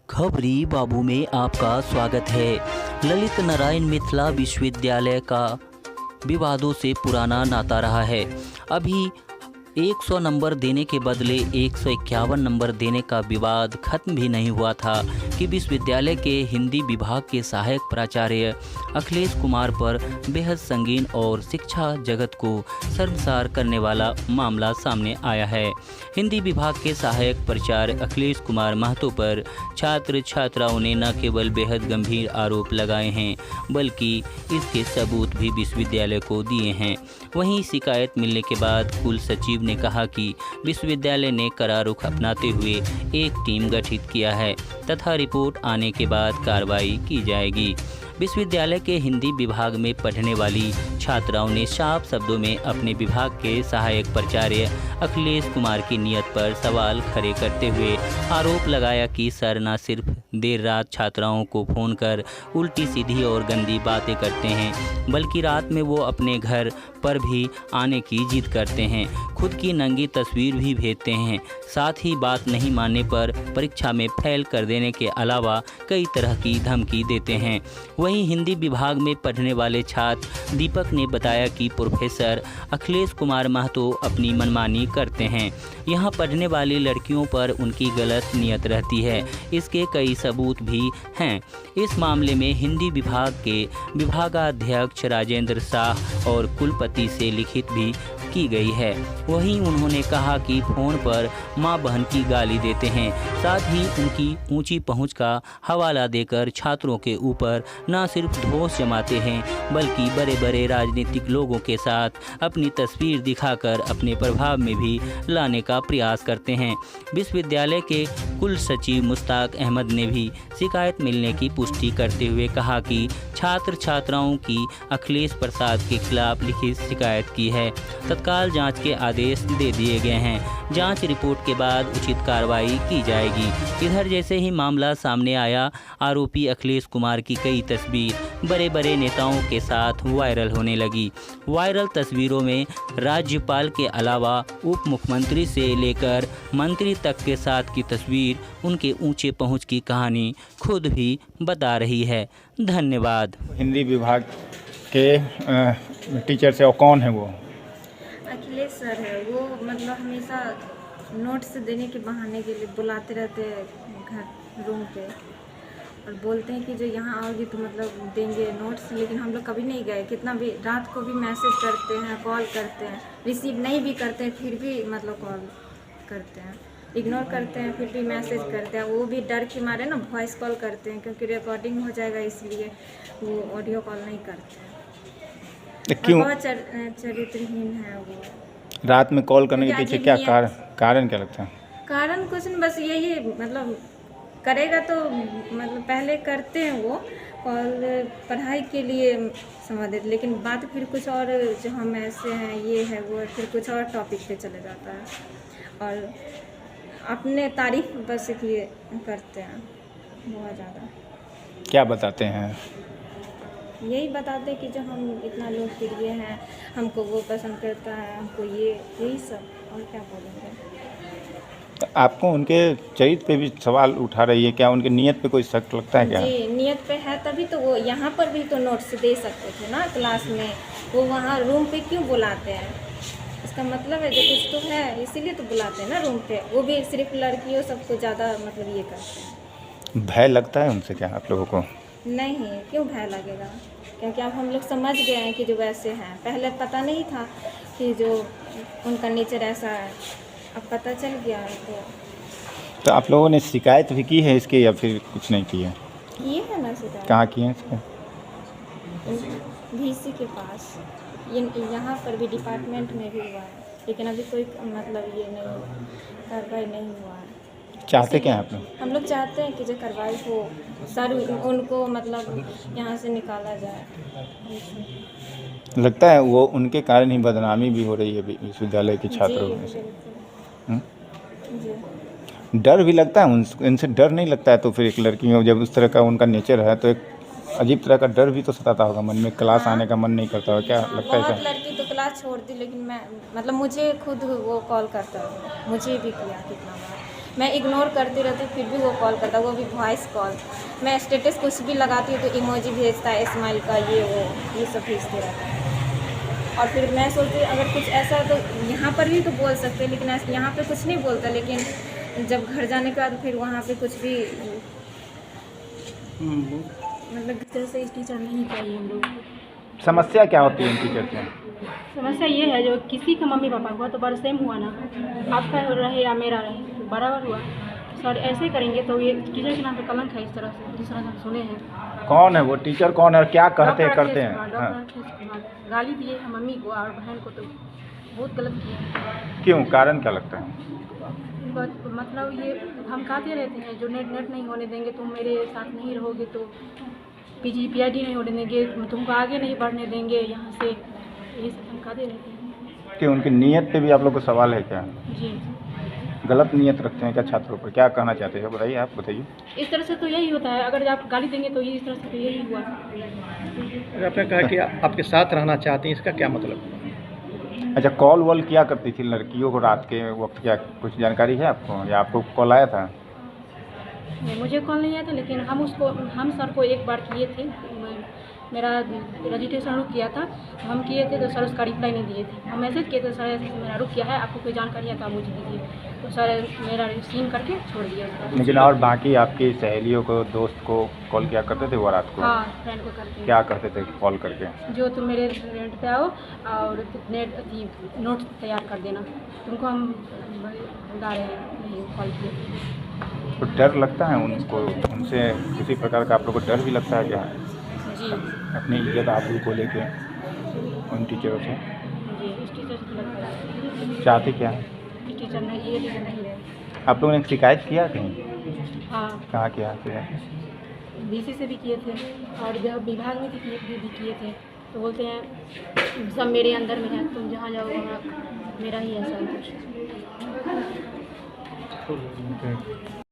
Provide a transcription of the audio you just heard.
खबरी बाबू में आपका स्वागत है। ललित नारायण मिथिला विश्वविद्यालय का विवादों से पुराना नाता रहा है। अभी 100 नंबर देने के बदले 151 नंबर देने का विवाद खत्म भी नहीं हुआ था कि विश्वविद्यालय के हिंदी विभाग के सहायक प्राचार्य अखिलेश कुमार पर बेहद संगीन और शिक्षा जगत को शर्मसार करने वाला मामला सामने आया है। हिंदी विभाग के सहायक प्राचार्य अखिलेश कुमार महतो पर छात्र छात्राओं ने न केवल बेहद गंभीर आरोप लगाए हैं बल्कि इसके सबूत भी विश्वविद्यालय को दिए हैं। वहीं शिकायत मिलने के बाद कुल सचिव ने कहा कि विश्वविद्यालय ने कड़ा रुख अपनाते हुए एक टीम गठित किया है तथा रिपोर्ट आने के बाद कार्रवाई की जाएगी। विश्वविद्यालय के हिंदी विभाग में पढ़ने वाली छात्राओं ने साफ शब्दों में अपने विभाग के सहायक प्राचार्य अखिलेश कुमार की नीयत पर सवाल खड़े करते हुए आरोप लगाया कि सर न सिर्फ देर रात छात्राओं को फ़ोन कर उल्टी सीधी और गंदी बातें करते हैं बल्कि रात में वो अपने घर पर भी आने की जिद करते हैं, खुद की नंगी तस्वीर भी भेजते हैं। साथ ही बात नहीं मानने पर परीक्षा में फेल कर देने के अलावा कई तरह की धमकी देते हैं। वहीं हिंदी विभाग में पढ़ने वाले छात्र दीपक ने बताया कि प्रोफेसर अखिलेश कुमार महतो अपनी मनमानी करते हैं। यहाँ पढ़ने वाली लड़कियों पर उनकी गलत नीयत रहती है। इसके कई सबूत भी हैं। इस मामले में हिंदी विभाग के विभागाध्यक्ष राजेंद्र शाह और कुलपति से लिखित भी की गई है। वहीं उन्होंने कहा कि फ़ोन पर मां बहन की गाली देते हैं, साथ ही उनकी ऊंची पहुंच का हवाला देकर छात्रों के ऊपर न सिर्फ दोष जमाते हैं बल्कि बड़े बड़े राजनीतिक लोगों के साथ अपनी तस्वीर दिखाकर अपने प्रभाव में भी लाने का प्रयास करते हैं। विश्वविद्यालय के कुल सचिव मुश्ताक अहमद ने भी शिकायत मिलने की पुष्टि करते हुए कहा कि छात्र छात्राओं की अखिलेश प्रसाद के खिलाफ लिखित शिकायत की है। तत्काल जांच के आदेश दे दिए गए हैं। जांच रिपोर्ट के बाद उचित कार्रवाई की जाएगी। इधर जैसे ही मामला सामने आया, आरोपी अखिलेश कुमार की कई तस्वीर बड़े बड़े नेताओं के साथ वायरल होने लगी। वायरल तस्वीरों में राज्यपाल के अलावा उप मुख्यमंत्री से लेकर मंत्री तक के साथ की तस्वीर उनके ऊंचे पहुंच की कहानी खुद भी बता रही है। धन्यवाद। हिंदी विभाग के टीचर से और कौन है वो? अखिलेश सर है। वो मतलब हमेशा नोट्स देने के बहाने के लिए बुलाते रहते हैं घर रूम पे और बोलते हैं कि जो यहाँ आओगे तो मतलब देंगे नोट्स, लेकिन हम लोग कभी नहीं गए। कितना भी रात को भी मैसेज करते हैं, कॉल करते हैं, रिसीव नहीं भी करते हैं फिर भी मतलब कॉल करते हैं, इग्नोर करते हैं फिर भी मैसेज करते हैं। वो भी डर के मारे ना वॉइस कॉल करते हैं क्योंकि रिकॉर्डिंग हो जाएगा, इसलिए वो ऑडियो कॉल नहीं करते हैं। क्यों? बहुत चरित्रहीन है वो। रात में कॉल करने के पीछे क्या कारण क्या लगता है? कारण कुछ नहीं, बस यही मतलब करेगा तो मतलब पहले करते हैं वो कॉल पढ़ाई के लिए समझ देते, लेकिन बात फिर कुछ और, जो हम ऐसे हैं ये है वो है, फिर कुछ और टॉपिक पे चले जाता है और अपने तारीफ बस किए करते हैं बहुत ज़्यादा। क्या बताते हैं? यही बताते हैं कि जो हम इतना लोकप्रिय हैं, हमको वो पसंद करता है, हमको ये यही सब, और क्या बोलेंगे। तो आपको उनके चरित्र पे भी सवाल उठा रही है, क्या उनके नियत पे कोई शक लगता है क्या? जी, नियत पे है तभी तो वो यहाँ पर भी तो नोट्स दे सकते थे ना क्लास में। वो वहाँ रूम पे क्यों बुलाते हैं? इसका मतलब है जो कुछ तो है, इसीलिए तो बुलाते हैं ना रूम पे। वो भी सिर्फ लड़कियों सबको ज़्यादा मतलब ये करते हैं। भय लगता है उनसे क्या आप लोगों को? नहीं, क्यों भय लगेगा, क्योंकि अब हम लोग समझ गए हैं कि जो वैसे हैं। पहले पता नहीं था कि जो उनका नेचर ऐसा है, अब पता चल गया है। तो आप लोगों ने शिकायत भी की है इसकी या फिर कुछ नहीं की है? किए है ना शिकायत। कहाँ की है इसको? VC के पास, यहाँ पर भी डिपार्टमेंट में भी हुआ है, लेकिन अभी कोई मतलब ये नहीं कार्रवाई नहीं हुआ है। चाहते क्या हैं आप लोग? हम लोग चाहते हैं कि जो कार्रवाई हो, सर उनको मतलब यहाँ से निकाला जाए। लगता है वो उनके कारण ही बदनामी भी हो रही है विश्वविद्यालय के छात्रों में से। जी। डर भी लगता है इनसे डर नहीं लगता है? तो फिर एक लड़की में जब उस तरह का उनका नेचर है तो एक अजीब तरह का डर भी तो सताता होगा मन में, क्लास आने का मन नहीं करता होगा, क्या लगता है? बहुत लड़की तो क्लास छोड़ दी, लेकिन मैं मतलब मुझे खुद वो कॉल करता है, मुझे भी किया कितना बार, मैं इग्नोर करती रहती फिर भी वो कॉल करता, वो भी वॉइस कॉल। मैं स्टेटस कुछ भी लगाती हूँ तो इमोजी भेजता है, स्माइल का ये वो ये सब भेजते रहता है। और फिर मैं सोचती अगर कुछ ऐसा तो यहाँ पर भी तो बोल सकते हैं, लेकिन यहाँ पे कुछ नहीं बोलता, लेकिन जब घर जाने के बाद फिर वहाँ पे कुछ भी मतलब इस तरह से टीचर नहीं चाहिए हम लोग को। समस्या क्या होती है इन टीचर से? समस्या ये है जो किसी का मम्मी पापा हुआ तो बड़ा सेम हुआ ना, आपका रहे या मेरा रहे बराबर हुआ। सर ऐसे करेंगे तो ये टीचर के नाम पे कलंक है। इस तरह से जिस तरह से हम सुने हैं। कौन है वो टीचर, कौन है और क्या करते डॉक्टर करते अखिलेश हैं? कुमार, हाँ। डॉक्टर अखिलेश कुमार गाली दिए हैं मम्मी को और बहन को, तो बहुत गलत किया। क्यों, कारण क्या लगता है? मतलब ये हम कहते रहते हैं जो नेट नहीं होने देंगे, तुम मेरे साथ नहीं रहोगे तो PID नहीं होने देंगे, तुमको आगे नहीं बढ़ने देंगे यहाँ से, ये सब हम कहते रहते हैं। कि उनकी नीयत पे भी आप लोग को सवाल है क्या? जी, गलत नीयत रखते हैं क्या छात्रों पर? क्या कहना चाहते हैं बताइए, आप बताइए। इस तरह से तो यही होता है, अगर आप गाली देंगे तो ये इस तरह से तो यही हुआ। आपने कहा कि आपके साथ रहना चाहती हैं, इसका क्या मतलब? अच्छा, कॉल वॉल क्या करती थी लड़कियों को रात के वक्त, क्या कुछ जानकारी है आपको या आपको कॉल आया था? नहीं, मुझे कॉल नहीं आया था, लेकिन हम सर को एक बार किए थे, मेरा रजिस्ट्रेशन रुक किया था, हम किए थे तो सर उसका रिप्लाई नहीं दिए थे। हम मैसेज किए थे सर ऐसे मेरा रुक किया है, आपको कोई जानकारी है तो आप मुझे दीजिए, तो सर मेरा सीन करके छोड़ दिया। लेकिन और बाकी आपकी सहेलियों को, दोस्त को कॉल किया करते थे वो रात को? हाँ, फ्रेंड को करके। क्या करते थे कॉल करके? जो तुम मेरे रेंट पे आओ और नोट तैयार कर देना, तुमको हम बता रहे हैं, कॉल किए। तो डर लगता है उनको, उनसे किसी प्रकार का आप लोग को डर भी लगता है क्या? जी अपनी इज्जत आबरू को लेके उन टीचरों से जी, इस टीचर से लगता है, चाहते क्या है? इस टीचर नहीं, ये टीचर नहीं रहे। आप लोगों ने शिकायत किया कहीं? हाँ, कहाँ किया फिर? DC से भी किए थे और जब विभाग में भी किए थे, तो बोलते हैं सब मेरे अंदर में है, तुम जहाँ जाओ वहाँ मेरा ही है सब कुछ।